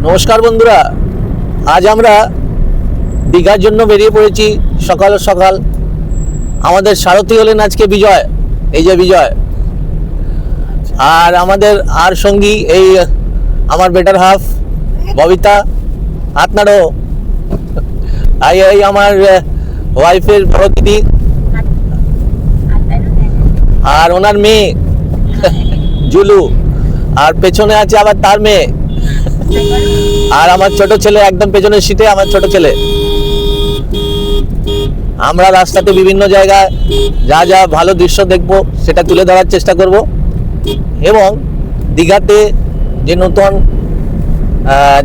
নমস্কার বন্ধুরা, আজ আমরা দীঘার জন্য বেরিয়ে পড়েছি সকাল সকাল। আমাদের সারথি হলেন আজকে বিজয়, এই যে বিজয়, আর আমাদের আর সঙ্গী এই আমার বেটার হাফ ববিতা, হাত নাড়ো। এই আমার ওয়াইফের বড় দিদি আর ওনার মেয়ে জুলু, আর পেছনে আছে আবার তার মেয়ে, আর আমার ছোট ছেলে একদম পেছনের সিটে, আমার ছোট ছেলে। আমরা রাস্তাতে বিভিন্ন জায়গায় যা যা ভালো দৃশ্য দেখবো সেটা তুলে ধরার চেষ্টা করব, এবং দীঘাতে যে নতুন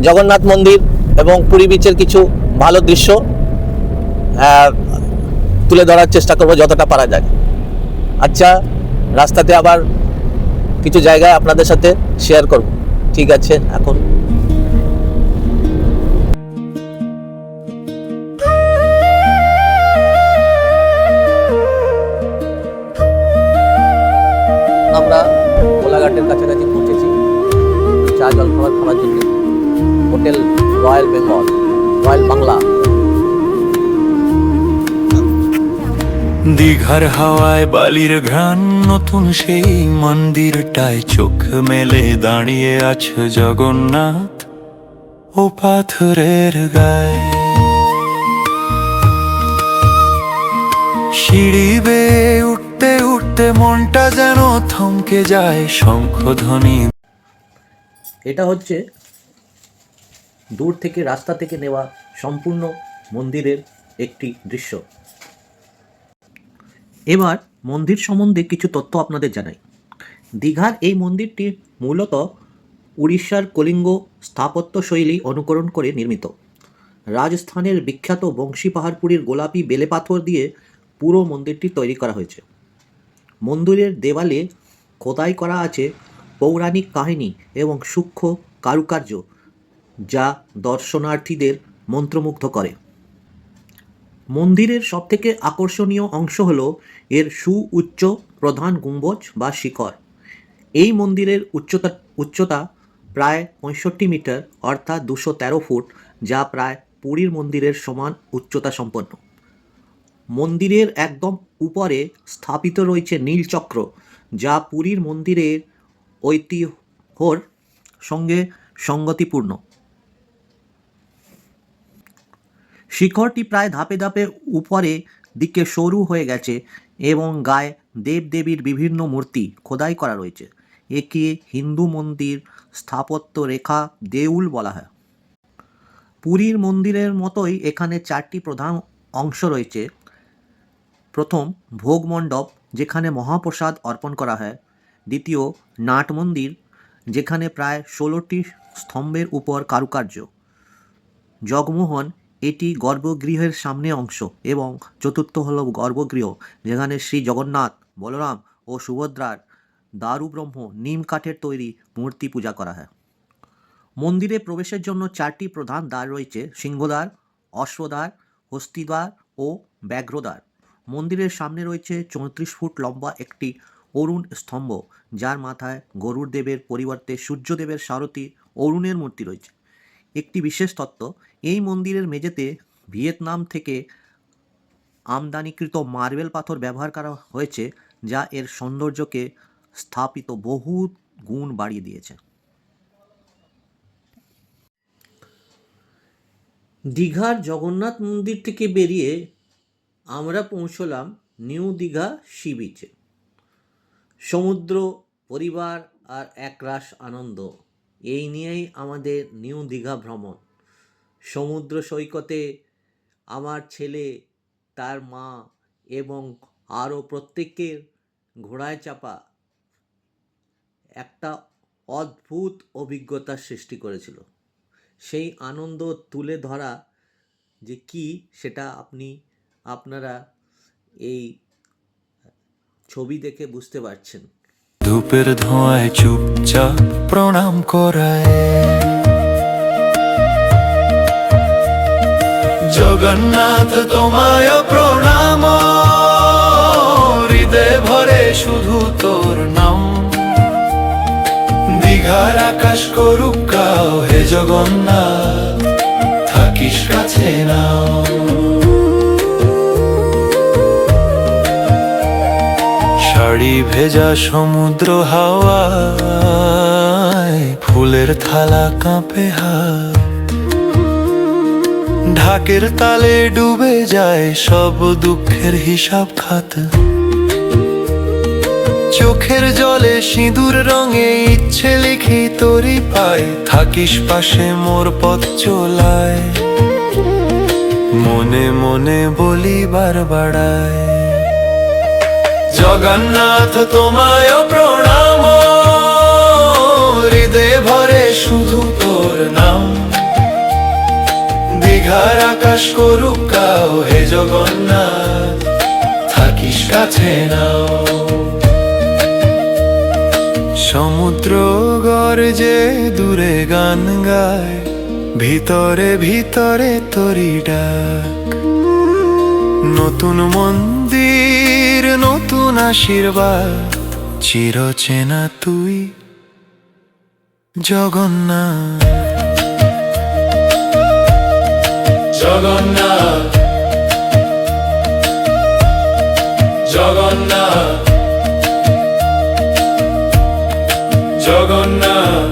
জগন্নাথ মন্দির এবং পুরী বিচের কিছু ভালো দৃশ্য তুলে ধরার চেষ্টা করব যতটা পারা যায়। আচ্ছা, রাস্তাতে আবার কিছু জায়গায় আপনাদের সাথে শেয়ার করব। ঠিক আছে, এখন আমরা কোলাঘাটের কাছাকাছি পৌঁছেছি চা জলখাবার খাওয়ার জন্য। Hotel royal Bengal, royal Bangla. দীঘার হাওয়ায় বালির ঘ্রাণ, নতুন সেই মন্দিরটায় চোখ মেলে দাঁড়িয়ে আছে জগন্নাথ ও পাথরের গায়ে। সিঁড়ি বেয়ে উঠতে উঠতে মনটা যেন থমকে যায়, শঙ্খধ্বনি। এটা হচ্ছে দূর থেকে রাস্তা থেকে নেওয়া সম্পূর্ণ মন্দিরের একটি দৃশ্য। এবার মন্দির সম্বন্ধে কিছু তথ্য আপনাদের জানাই। দীঘার এই মন্দিরটি মূলত উড়িষ্যার কলিঙ্গ স্থাপত্য শৈলী অনুকরণ করে নির্মিত। রাজস্থানের বিখ্যাত বংশী পাহাড়পুরীর গোলাপি বেলে পাথর দিয়ে পুরো মন্দিরটি তৈরি করা হয়েছে। মন্দিরের দেওয়ালে খোদাই করা আছে পৌরাণিক কাহিনী এবং সূক্ষ্ম কারুকার্য, যা দর্শনার্থীদের মন্ত্রমুগ্ধ করে। মন্দিরের সবথেকে আকর্ষণীয় অংশ হল এর সুউচ্চ প্রধান গম্বুজ বা শিখর। এই মন্দিরের উচ্চতা প্রায় 65 মিটার, অর্থাৎ 213 ফুট, যা প্রায় পুরীর মন্দিরের সমান উচ্চতা সম্পন্ন। মন্দিরের একদম উপরে স্থাপিত রয়েছে নীলচক্র, যা পুরীর মন্দিরের ঐতিহ্যর সঙ্গে সঙ্গতিপূর্ণ। শিখরটি প্রায় ধাপে ধাপে উপরে দিকে সরু হয়ে গেছে এবং গায়ে দেবদেবীর বিভিন্ন মূর্তি খোদাই করা রয়েছে। একে হিন্দু মন্দির স্থাপত্য রেখা দেউল বলা হয়। পুরীর মন্দিরের মতোই এখানে 4টি প্রধান অংশ রয়েছে। প্রথম, ভোগ মণ্ডপ, যেখানে মহাপ্রসাদ অর্পণ করা হয়। দ্বিতীয়, নাট মন্দির, যেখানে প্রায় 16টি স্তম্ভের উপর কারুকার্য। জগমোহন, এটি গর্ভগৃহের সামনে অংশ। এবং চতুর্থ হল গর্ভগৃহ, যেখানে শ্রী জগন্নাথ, বলরাম ও সুভদ্রার দারুব্রহ্ম নিম কাঠের তৈরি মূর্তি পূজা করা হয়। মন্দিরে প্রবেশের জন্য 4টি প্রধান দ্বার রয়েছে: সিংহদ্বার, অশ্বদ্বার, হস্তিদ্বার ও ব্যাঘ্রদ্বার। মন্দিরের সামনে রয়েছে 34 ফুট লম্বা একটি অরুণ স্তম্ভ, যার মাথায় গরুড় দেবের পরিবর্তে সূর্যদেবের সারথি অরুণের মূর্তি রয়েছে। একটি বিশেষ তত্ত্ব, এই মন্দিরের মেঝেতে ভিয়েতনাম থেকে আমদানিকৃত মার্বেল পাথর ব্যবহার করা হয়েছে, যা এর সৌন্দর্যকে স্থাপিত বহু গুণ বাড়িয়ে দিয়েছে। দীঘার জগন্নাথ মন্দির থেকে বেরিয়ে আমরা পৌঁছলাম নিউ দীঘা সি বিচে। সমুদ্র, পরিবার আর একরাশ আনন্দ, এই নিয়েই আমাদের নিউ দীঘা ভ্রমণ। সমুদ্র সৈকতে আমার ছেলে, তার মা এবং আরও প্রত্যেকের ঘোড়ায় চাপা একটা অদ্ভুত অভিজ্ঞতার সৃষ্টি করেছিল। সেই আনন্দ তুলে ধরা যে কি, সেটা আপনারা এই ছবি দেখে বুঝতে পারছেন। ধূপের ধোঁয়ায় চুপচাপ প্রণাম করায় জগন্নাথ, তোমায় প্রণাম, হৃদয় ভরে শুধু তোর নাম। দীঘার আকাশ করুক কাও হে জগন্নাথ থাকিস কাছে নাও শাড়ি ভেজা সমুদ্র হাওয়ায় ফুলের থালা কাঁপে হাত ঢাকের তালে ডুবে যায় সব দুঃখের হিসাব খাত চোখের জলে সিঁদুর রঙে ইচ্ছে লিখি তোরি পায় থাকিস পাশে মোর পথ চলায় মনে মনে বলি বার বাড়ায় জগন্নাথ তোমায় প্রণাম হৃদয়ে ভরে শুধু তোর নাম দীঘার আকাশ করুক কাও হে জগন্নাথ থাকিস কাছে নাও সমুদ্র গর্জে দূরে গান গায় ভিতরে ভিতরে তোরি ডাক নতুন মন্দির নতুন আশীর্বাদ চিরচেনা তুই জগন্নাথ জগন্নাথ জগন্নাথ জগন্নাথ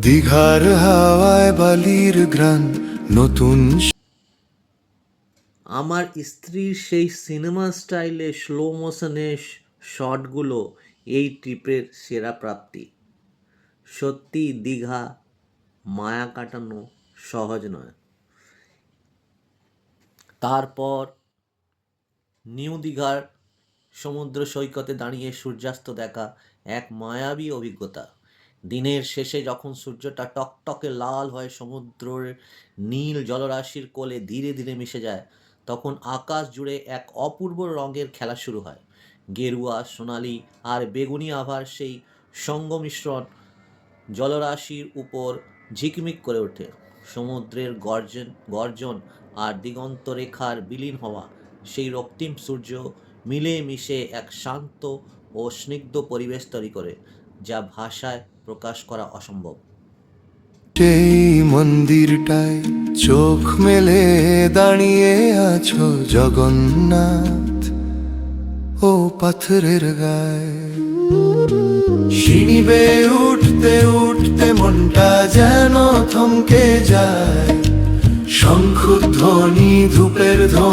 দীঘার হাওয়ায় বালির গ্রান নতুন আমার স্ত্রীর সেই সিনেমা স্টাইলে স্লো মোশনের শটগুলো এই ট্রিপের সেরা প্রাপ্তি। সত্যি দীঘা মায়া কাটানো সহজ নয়। তারপর নিউ দীঘার সমুদ্র সৈকতে দাঁড়িয়ে সূর্যাস্ত দেখা এক মায়াবী অভিজ্ঞতা। দিনের শেষে যখন সূর্যটা টকটকে লাল হয়ে সমুদ্রের নীল জলরাশির কোলে ধীরে ধীরে মিশে যায়, তখন আকাশ জুড়ে এক অপূর্ব রঙের খেলা শুরু হয়। গেরুয়া, সোনালি আর বেগুনি আভার সেই সঙ্গমিশ্রণ জলরাশির উপর ঝিকমিক করে ওঠে। সমুদ্রের গর্জন আর দিগন্ত রেখার বিলীন হওয়া সেই রক্তিম সূর্য মিলে মিশে এক শান্ত ও স্নিগ্ধ পরিবেশ তৈরি করে, যা ভাষায় প্রকাশ করা অসম্ভব। সেই মন্দিরটায় চোখ মেলে দাঁড়িয়ে আছো জগন্নাথ ও পাথরের গায়ে সিঁড়ি বেয়ে উঠতে উঠতে মনটা যেন থমকে যায় শঙ্খধ্বনি ধূপের ধ্বনি